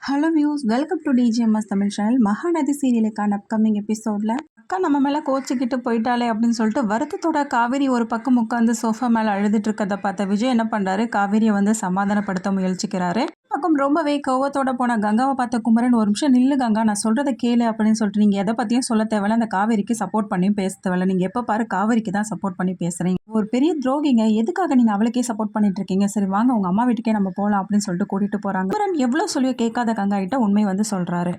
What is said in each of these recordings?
Hello views, welcome to DGMS Tamil channel. Mahanadi சீரியலுக்கான upcoming எபிசோடில் அக்கா நம்ம மேலே கோச்சிக்கிட்டு போயிட்டாலே அப்படின்னு சொல்லிட்டு வருத்தத்தோட காவேரி ஒரு பக்கம் உட்காந்து சோஃபா மேலே அழுதுட்டு இருக்கதை பார்த்த விஜய் என்ன பண்ணுறாரு, காவேரியை வந்து சமாதானப்படுத்த முயற்சிக்கிறாரு. பக்கம் ரொம்பவே கோவத்தோட போன கங்காவை பார்த்த குமரன், ஒரு நிமிஷம் நில்லு கங்கா, நான் சொல்கிறத கேளு அப்படின்னு சொல்லிட்டு நீங்கள் எதை பற்றியும் சொல்ல தேவையில்ல, அந்த காவேரிக்கு சப்போர்ட் பண்ணியும் பேச தேவையில்ல, நீங்கள் எப்போ பாரு காவேரிக்கு தான் சப்போர்ட் பண்ணி பேசுகிறீங்க, ஒரு பெரிய துரோகிங்க, எதுக்காக நீங்கள் அவளுக்கே சப்போர்ட் பண்ணிட்டு இருக்கீங்க, சரி வாங்க உங்கள் அம்மா வீட்டுக்கே நம்ம போகலாம் அப்படின்னு சொல்லிட்டு கூட்டிகிட்டு போகிறாங்க. குமரன் எவ்வளோ சொல்லியோ கேட்காத கங்கா கிட்ட உண்மை வந்து சொல்கிறாரு.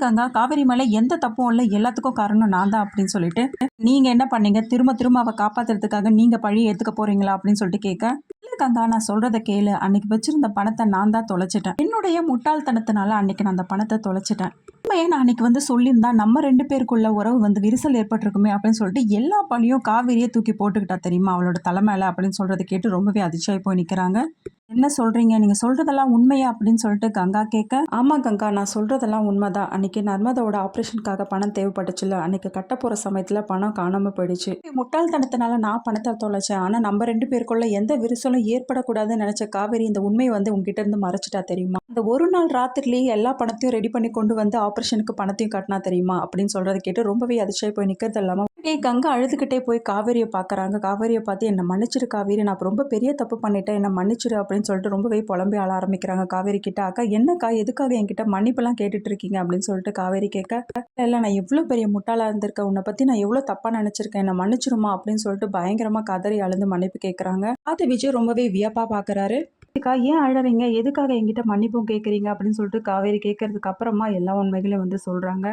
கங்கா, காவேரி மேலே எந்த தப்பும் இல்லை, எல்லாத்துக்கும் காரணம் நான் தான் அப்படின்னு சொல்லிட்டு, நீங்கள் என்ன பண்ணீங்க, திரும்ப திரும்ப அவள் காப்பாற்றுறதுக்காக நீங்கள் பழி ஏற்றுக்க போகிறீங்களா அப்படின்னு சொல்லிட்டு கேட்க, இல்லை கங்கா நான் சொல்கிறத கேளு, அன்னைக்கு வச்சிருந்த பணத்தை நான் தான் தொலைச்சிட்டேன், என்னுடைய முட்டாள்தனத்தினால அன்னைக்கு நான் அந்த பணத்தை தொலைச்சிட்டேன், உண்மையே நான் அன்னைக்கு வந்து சொல்லியிருந்தா நம்ம 2 பேருக்குள்ள உறவு வந்து விரிசல் ஏற்பட்டிருக்குமே அப்படின்னு சொல்லிட்டு எல்லா பழியும் காவேரியை தூக்கி போட்டுக்கிட்டா தெரியுமா அவளோட தலைமையில அப்படின்னு சொல்கிறத கேட்டு ரொம்பவே அதிர்ச்சியாகி போய் நிற்கிறாங்க. என்ன சொல்கிறீங்க, நீங்கள் சொல்கிறதெல்லாம் உண்மையா அப்படின்னு சொல்லிட்டு கங்கா கேட்க, ஆமாம் கங்கா நான் சொல்கிறதெல்லாம் உண்மைதான், அன்றைக்கி நர்மதாவோட ஆப்ரேஷனுக்காக பணம் தேவைப்பட்டுச்சுல்ல, அன்றைக்கி கட்ட போகிற சமயத்தில் பணம் காணாமல் போயிடுச்சு, முட்டாள்தனத்தினால நான் பணத்தை தொலைச்சேன், ஆனால் நம்ம 2 பேருக்குள்ள எந்த விரிசலும் ஏற்படக்கூடாதுன்னு நினச்ச காவேரி இந்த உண்மையை வந்து உங்ககிட்ட இருந்து மறைச்சிட்டா தெரியுமா, இந்த ஒரு நாள் ராத்திரிலேயே எல்லா பணத்தையும் ரெடி பண்ணி கொண்டு வந்து ஆப்ரேஷனுக்கு பணத்தையும் கட்டினா தெரியுமா அப்படின்னு சொல்கிறத கேட்டு ரொம்பவே அதிர்ச்சியாகி போய் நிற்கிறது இல்லாமல் கங்கா அழுதுகிட்டே போய் காவேரியை பார்க்குறாங்க. காவேரியை பார்த்து என்னை மன்னிச்சிரு காவேரி, நான் ரொம்ப பெரிய தப்பு பண்ணிட்டேன், என்னை மன்னிச்சிரு அப்படின்னு சொல்லிட்டு ரொம்பவே புலம்பி ஆள ஆரம்பிக்கிறாங்க காவேரி கிட்ட. அக்கா என்னக்கா எதுக்காக என்கிட்ட மன்னிப்பெல்லாம் கேட்டுட்டு இருக்கீங்க அப்படின்னு சொல்லிட்டு காவேரி கேட்க, இல்லை நான் எவ்வளோ பெரிய முட்டாளாக இருந்திருக்கேன், உன்னை பற்றி நான் எவ்வளோ தப்பாக நினச்சிருக்கேன், என்னை மன்னிச்சிருமா அப்படின்னு சொல்லிட்டு பயங்கரமாக கதறி அழுந்து மன்னிப்பு கேட்குறாங்க. அது விஜய் ரொம்பவே வியப்பாக பார்க்குறாரு. ஏன் அழறீங்க, எதுக்காக என்கிட்ட மன்னிப்பும் கேட்குறீங்க அப்படின்னு சொல்லிட்டு காவேரி கேட்கறதுக்கு அப்புறமா எல்லா உண்மைகளையும் வந்து சொல்கிறாங்க.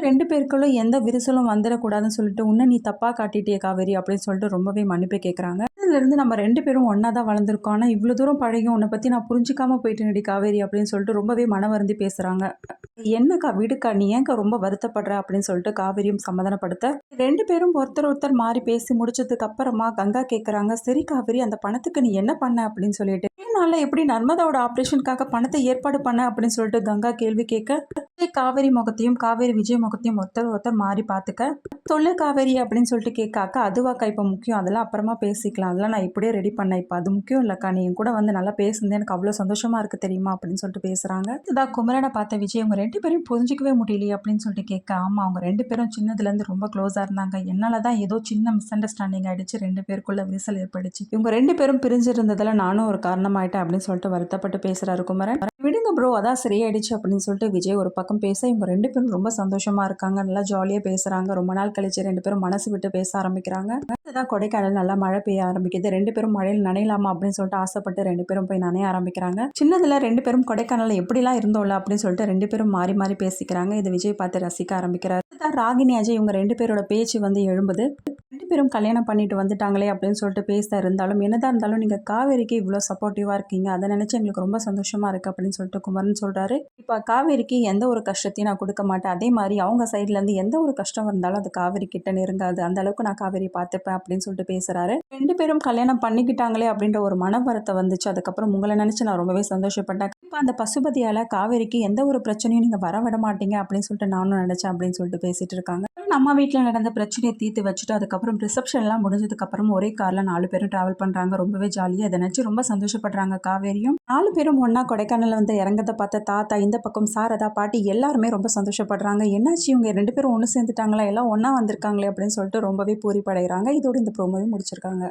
2 பேருக்குள்ளும் எந்த விரிசலும் வந்துடக்கூடாதுன்னு சொல்லிட்டு உன்னை நீ தப்பாக காட்டிட்டியே காவேரி அப்படின்னு சொல்லிட்டு ரொம்பவே மன்னிப்பு கேட்குறாங்க. இதுலேருந்து நம்ம 2 பேரும் ஒன்றா தான் வளர்ந்துருக்கோம், ஆனால் இவ்வளோ தூரம் பழகி உன்னை பற்றி நான் புரிஞ்சிக்காம போயிட்டேனடி காவேரி அப்படின்னு சொல்லிட்டு ரொம்பவே மன வருந்தி பேசுகிறாங்க. என்னக்கா விடுக்கா, நீ ஏன்க்கா ரொம்ப வருத்தப்படுற அப்படின்னு சொல்லிட்டு காவேரியும் சமாதானப்படுத்த, 2 பேரும் ஒருத்தர் மாறி பேசி முடிச்சதுக்கு அப்புறமா கங்கா கேட்குறாங்க, சரி காவேரி அந்த பணத்துக்கு நீ என்ன பண்ண அப்படின்னு சொல்லிட்டு, என்னால எப்படி நர்மதாவோட ஆப்ரேஷனுக்காக பணத்தை ஏற்பாடு பண்ண அப்படின்னு சொல்லிட்டு கங்கா கேள்வி கேட்க, காவேரி முகத்தையும் காவேரி விஜய் முகத்தையும் ஒருத்தர் மாறி பார்த்துக்க, சொல்லு காவேரி அப்படின்னு சொல்லிட்டு கேட்காக்கா, அதுவாக்கா இப்போ முக்கியம், அதெல்லாம் அப்புறமா பேசிக்கலாம், அதெல்லாம் நான் இப்படியே ரெடி பண்ணேன், இப்போ அது முக்கியம் இல்லைக்கா, நீ என் கூட வந்து நல்லா பேசுனது எனக்கு அவ்வளோ சந்தோஷமா இருக்கு தெரியுமா அப்படின்னு சொல்லிட்டு பேசுறாங்க. இதான் குமரனை பார்த்த விஜய், அவங்க 2 பேரும் புரிஞ்சிக்கவே முடியலையே அப்படின்னு சொல்லிட்டு கேட்க, ஆமா அவங்க 2 பேரும் சின்னதுலேருந்து ரொம்ப க்ளோஸாக இருந்தாங்க, என்னால தான் ஏதோ சின்ன மிஸ் அண்டர்ஸ்டாண்டிங் ஆயிடுச்சு, 2 பேருக்குள்ள விரிசல் ஏற்படுச்சு, இவங்க 2 பேரும் பிரிஞ்சிருந்ததுல நானும் ஒரு காரணமாயிட்டேன் அப்படின்னு சொல்லிட்டு வருத்தப்பட்டு பேசுறாரு குமரன். விடுங்க ப்ரோ, அதான் சரியாயிடுச்சு அப்படின்னு சொல்லிட்டு விஜய் ஒரு பக்கம் பேச, இவங்க 2 பேரும் ரொம்ப சந்தோஷமா இருக்காங்க, நல்லா ஜாலியாக பேசுறாங்க, ரொம்ப நாள் கழிச்சு 2 பேரும் மனசு விட்டு பேச ஆரம்பிக்கிறாங்க. அதுதான் கொடைக்கானல் நல்லா மழை பெய்ய ஆரம்பிக்குது, 2 பேரும் மழையில் நனையலாமா அப்படின்னு சொல்லிட்டு ஆசைப்பட்டு 2 பேரும் போய் நனைய ஆரம்பிக்கிறாங்க. சின்னதுல 2 பேரும் கொடைக்கானல் எப்படிலாம் இருந்தோம்ல அப்படின்னு சொல்லிட்டு 2 பேரும் மாறி மாறி பேசிக்கிறாங்க. இதை விஜய் பார்த்து ரசிக்க ஆரம்பிக்கிறார். ராகினி அஜய் இவங்க 2 பேரோட பேச்சு வந்து எழும்புது. 2 பேரும் கல்யாணம் பண்ணிட்டு வந்துட்டாங்களே அப்படின்னு சொல்லிட்டு பேச இருந்தாலும், என்னதான் இருந்தாலும் நீங்க காவேரிக்கு இவ்வளோ சப்போர்ட்டிவா இருக்கீங்க, அதை நினைச்சு எங்களுக்கு ரொம்ப சந்தோஷமா இருக்கு அப்படின்னு சொல்லிட்டு குமரன் சொல்றாரு. இப்போ காவேரிக்கு எந்த ஒரு கஷ்டத்தையும் நான் கொடுக்க மாட்டேன், அதே மாதிரி அவங்க சைட்ல இருந்து எந்த ஒரு கஷ்டம் இருந்தாலும் அது காவேரி கிட்ட நெருங்காது, அந்த அளவுக்கு நான் காவேரி பார்த்துப்பேன் அப்படின்னு சொல்லிட்டு பேசுறாரு. 2 பேரும் கல்யாணம் பண்ணிக்கிட்டாங்களே அப்படின்ற ஒரு மன வருத்தம் வந்துச்சு. அதுக்கப்புறம் உங்களை நினைச்சு நான் ரொம்பவே சந்தோஷப்பட்டேன். இப்போ அந்த பசுபதியால காவேரிக்கு எந்த ஒரு பிரச்சனையும் நீங்க வர விட மாட்டீங்க அப்படின்னு சொல்லிட்டு நானும் நினைச்சேன் அப்படின்னு சொல்லிட்டு பேசிட்டு இருக்காங்க. நம்ம வீட்டில் நடந்த பிரச்சனையை தீர்த்து வச்சுட்டு அதுக்கப்புறம் ரிசப்ஷன்லாம் முடிஞ்சதுக்கப்புறம் ஒரே காரில் 4 பேரும் ட்ராவல் பண்ணுறாங்க. ரொம்பவே ஜாலியாக இதை நினச்சி ரொம்ப சந்தோஷப்படுறாங்க காவேரியும். 4 பேரும் ஒன்றா கொடைக்கானலில் வந்து இறங்கத்தை பார்த்த தாத்தா, இந்த பக்கம் சாரதா, பாட்டி எல்லாருமே ரொம்ப சந்தோஷப்படுறாங்க. என்னாச்சு இவங்க 2 பேரும் ஒன்று சேர்ந்துட்டாங்களா, எல்லாம் ஒன்றா வந்திருக்காங்களே அப்படின்னு சொல்லிட்டு ரொம்பவே பூரிப்படைகிறாங்க. இதோடு இந்த ப்ரோமோவே முடிச்சிருக்காங்க.